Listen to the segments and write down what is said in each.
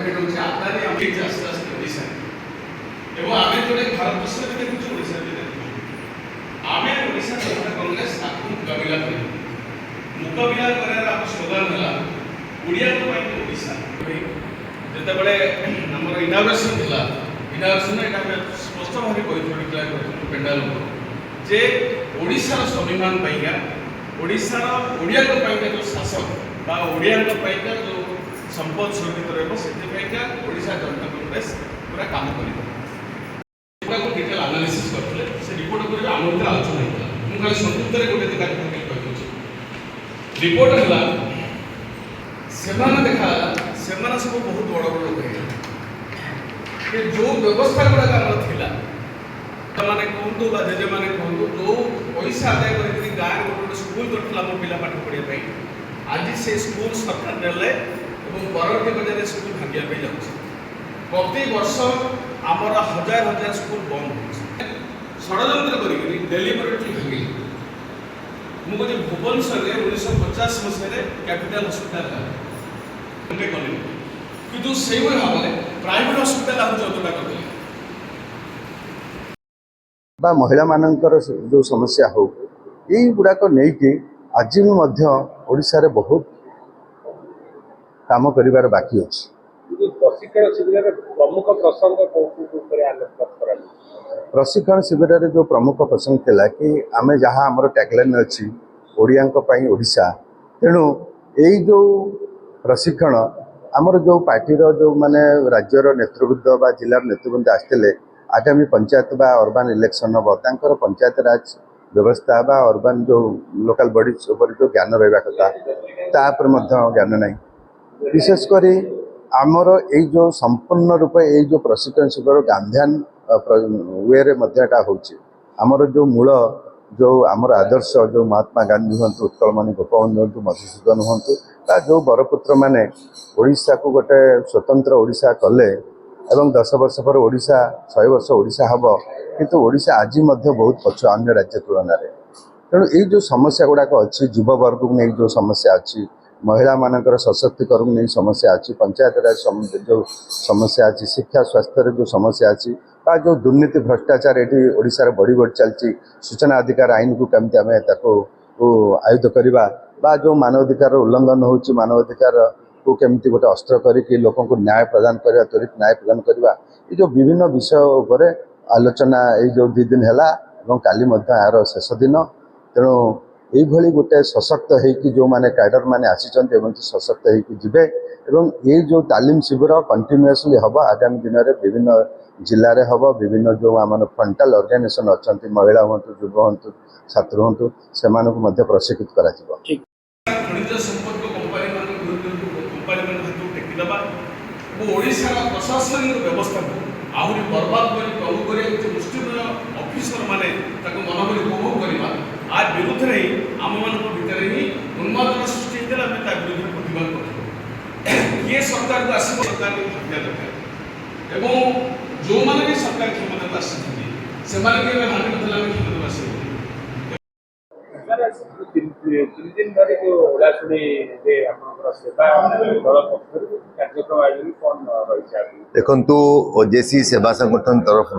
भेट होची आपल्याला आमची जास्त असते ओडिशा एवं आम्ही जोडे भारत वर्षात देखुଛୁ ओडिशा देखुଛୁ आमे ओडिशा जनता कांग्रेस ताकू मुकाबिला करू मुकाबिला करार आप स्लोगान हला ओडिया को ପାଇଁ ओडिशा ଯେତେବେଳେ ଆମର ଇନାଗୁରେସନ୍ ଥିଲା ଇନାଗୁରେସନ୍ ଏଇଟା ଆମେ ସ୍ପଷ୍ଟ ଭାବେ କହିଥିଲୁ ଡିକ୍ଲେୟାର କରିଥିଲୁ ପେଣ୍ଡାଲ ଯେ ଓଡ଼ିଶାର ସ୍ୱାଭିମାନ ପାଇଁକା ଓଡ଼ିଶାର ଓଡ଼ିଆଙ୍କ ପାଇଁକା ଯେଉଁ ଶାସନ ବା ଓଡ଼ିଆଙ୍କ ପାଇଁକା ଯେଉଁ ସମ୍ପଦ ସୁରକ୍ଷିତ ରହିବ ସେଥିପାଇଁକା ଓଡ଼ିଶା ଜନତା କଂଗ୍ରେସ ପୁରା କାମ କରିବ ଏଟାକୁ ଡିଟେଲ ଆନାଲିସିସ୍ କରିଥିଲେ ସେ ରିପୋର୍ଟ ଉପରେ ଆମ ଭିତରେ ଆଲୋଚନା ହେଇଥିଲା ମୁଁ ଖାଲି ସଂକ୍ଷିପ୍ତରେ ଗୋଟେ ଦିନ କହିଦେଉଛି ରିପୋର୍ଟ ହେଲା ସେମାନେ ଦେଖାଗଲା ସେମାନେ ସବୁ ବହୁତ ବଡ଼ ବଡ଼ ଲୋକ ହେଇଗଲେ ଯେଉଁ ବ୍ୟବସ୍ଥା ଗୁଡ଼ାକ ଆମର ଥିଲା ମାନେ କୁହନ୍ତୁ ବା ଜେଜେମାନେ କୁହନ୍ତୁ ଯେଉଁ ପଇସା ଆଦାୟ କରିକି ଗାଁରେ ଗୋଟେ ଗୋଟେ ସ୍କୁଲ କରିଥିଲା ମୋ ପିଲା ପାଠ ପଢ଼ିବା ପାଇଁ ଆଜି ସେ ସ୍କୁଲ ସରକାର ନେଲେ ଏବଂ ପରବର୍ତ୍ତୀ ପର୍ଯ୍ୟାୟରେ ସ୍କୁଲ ଭାଙ୍ଗିବା ପାଇଁ ଯାଉଛି ପ୍ରତି ବର୍ଷ ଆମର ହଜାର ହଜାର ସ୍କୁଲ ବନ୍ଦ ହେଉଛି ଷଡ଼ଯନ୍ତ୍ର କରିକି ଡେଲିଭରେଟଲି ଭାଙ୍ଗିଲେ ମୁଁ କହୁଛି ଭୁବନେଶ୍ୱରରେ 1950 ମସିହାରେ କ୍ୟାପିଟାଲ ହସ୍ପିଟାଲ କଲେ କିନ୍ତୁ ସେଇଭଳି ଭାବରେ ପ୍ରାଇଭେଟ ହସ୍ପିଟାଲ ଆହୁରି ଯନ୍ତ୍ରଣା କରିଦେଲେ बा महिला मानकर जो समस्या हो यही गुड़ाक नहीं आज भी ओडिशा रे बहुत काम करिवार बाकी अछि प्रशिक्षण शिविर प्रमुख प्रसंग प्रशिक्षण शिविर रे जो प्रमुख प्रसंग थिला कि आमे जहाँ आमर टैगलाइन अच्छी ओडिया ओडिशा तेणु यही जो प्रशिक्षण आमर जो पार्टी जो माने राज्यर नेतृवृंद बा जिलार नेतृवृंद आसते आगामी पंचायत बा अर्बान इलेक्शन हम तांकर पंचायत राज व्यवस्था बा अर्बान जो लोकल बॉडीज ऊपर जो ज्ञान रहा कथा तापर ज्ञान नहीं विशेषकर आमर ये जो संपूर्ण रूप ये जो प्रशिक्षण शिविर गांधीन वे होमर जो मूल जो आमर आदर्श जो महात्मा गांधी हूँ उत्कलमणि गोपबंधु हूँ मधुसूदन हूँ जो बरपुत्र माने ओडिशा को गोटे स्वतंत्र ओडिशा कले एवं 10 वर्ष पर ओडिशा 100 वर्ष ओडिशा हम किंतु ओडिशा आज बहुत पछुआ अन्य राज्य तुलन में तेणु ये जो समस्या गुड़ाक अच्छी युव वर्ग को नहीं जो समस्या अच्छी महिला मानकर सशक्तिकरण नहीं समस्या अच्छी पंचायत राज जो समस्या अच्छी शिक्षा स्वास्थ्य जो समस्या अच्छी जो दुर्नीति भ्रष्टाचार ये ओडिशा बढ़ी बढ़ी चलती सूचना अधिकार आईन को कमी आम आयुध करवा जो मानवाधिकार उल्लंघन हो मानवाधिकार को केमती गोटे अस्त्र करके लोक न्याय प्रदान करवा त्वरित न्याय प्रदान करवा ये जो विभिन्न विषय उपर आलोचना ये जो 2 दिन है काली यार शेष दिन तेणु यही गोटे सशक्त होगी जो माने कैडर माने आसीचंत सशक्त होगी जीवे एवं ये जो तालीम शिविर कंटिन्यूअसली हम आगामी दिन में विभिन्न जिले में हम विभिन्न जो आम फ्रंटाल ऑर्गेनाइजेशन अच्छा महिला हूँ युव हूँ छात्र हूँ से प्रशिक्षित कर प्रशासनिक व्यवस्था को आहरी बर्बाद कर प्रभु कर मुष्टिमेय अफिसर मैंने मनोबल उपभोग करवा आज विरुद्ध ही आम मान भितर ही उन्मादना सृष्टि होता है विरुद्ध प्रतिवाद कर किए सरकार को आस सरकार को भाग्य दरकार एवं जो मैंने भी सरकार क्षमता को आसी से भावी क्षमता आस 3 दिन धरी जो ओडाशुणी सेवा दल कार्यक्रम आयोजन कौन रही देखु ओजेसी सेवा संगठन तरफ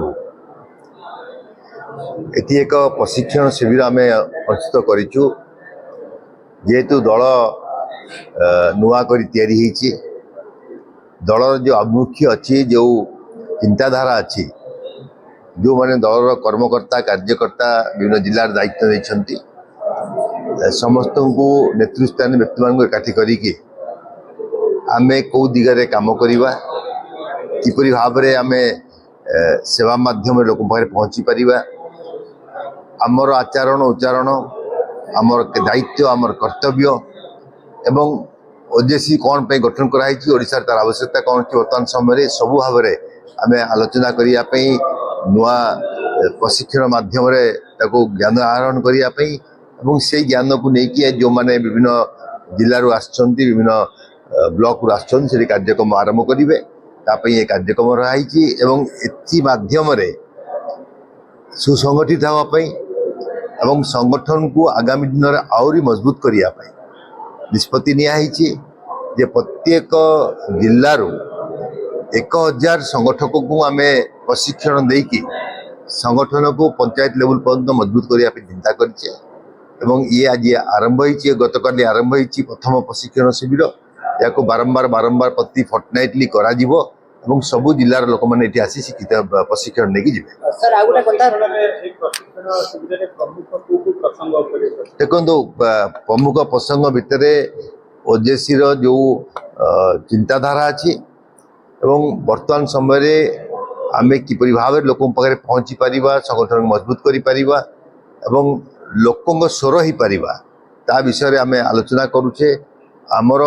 ये एक प्रशिक्षण शिविर आम अनुष्ठित करूँ जेहेतु दल नुआ करी दल जो आभिमुख्य अच्छी जो चिंताधारा अच्छी जो माने दलर कर्मकर्ता कार्यकर्ता विभिन्न जिलार दायित्व देते समस्त को नेतृस्थान व्यक्ति मान एकाठी करिकी आमे कौ दिगरे काम करवा किपरि भाव में आमे सेवा माध्यम लोक पाखे पहुँची पारिबा आमर आचरण उच्चारण आमर दायित्व आमर कर्तव्य एवं ओजेसी कौन पे गठन कराई ओडिशा तार आवश्यकता कौन बर्तमान समय सबू भाव में आम आलोचना करने नुआ प्रशिक्षण माध्यम ज्ञान आहरण करने से ज्ञान को लेकिन जो मैंने विभिन्न जिलूर आभिन्न ब्लॉक रू आसे कार्यक्रम आरंभ करेंगे ये कार्यक्रम रही एमाध्यम सुसंगठित हाँपाई एवं संगठन को आगामी दिन में आहरी मजबूत करने निष्पत्ति निजी जे प्रत्येक जिलूर 1000 संगठक को आम प्रशिक्षण देकी संगठन को पंचायत लेवल पर्यंत मजबूत करने चिंता करें ये आज आरंभ होती गतकाली आरंभ होती प्रथम प्रशिक्षण शिविर या बारंबार बारंबार प्रति फर्टनाइटली करा सबू जिलार लोक मैंने आसी शिक्षित प्रशिक्षण नहीं जी सर आ गोटे कथा प्रशिक्षण शिविर प्रमुख प्रसंग देखो प्रमुख प्रसंग भितर ओजेसी जो चिंताधारा अच्छी वर्तमान समय आम किपरि भाव लोक पाखे पहुँची पारिबा संगठन को मजबूत करि पारिबा एवं लोकों स्वर ही पारिबा ता विषय आम आलोचना करुचे आमर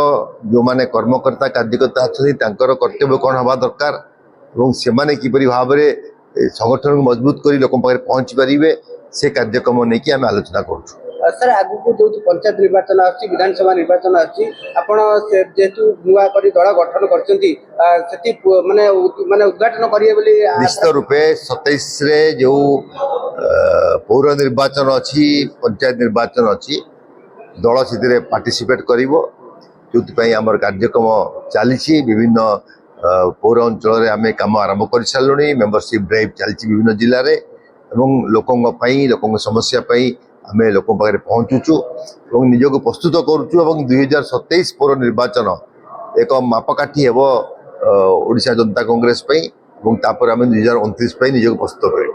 जो माने कर्मकर्ता कार्यकर्ता अच्छा कर्तव्य कौन हवा दरकार एवं से माने किपरि भाव संगठन को मजबूत कर लोक पाखे पहुँची पारे से कार्यक्रम नहीं आम आलोचना करुँ सर आगु जो पंचायत निर्वाचन आछि विधानसभा निर्वाचन आछि आपण जेतु नुआ करी दल गठन करछंती सेति माने माने उद्घाटन करिए बोली निश्चित रूपे 27 रे जो पौर निर्वाचन अच्छी पंचायत निर्वाचन अच्छी दल से पार्टिसिपेट करिवो जोथि आमर कार्यक्रम चली विभिन्न पौर अंचल आम कम आरंभ कर सारे मेंबरशिप ड्राइव चली विभिन्न जिले में लोकों समस्या आम लोक पाखे पहुँचुचु और निजक प्रस्तुत करुचु 2027 पौर निर्वाचन एक मापकाठी हेब ओडिशा जनता कांग्रेस आम 2029 निजक प्रस्तुत कर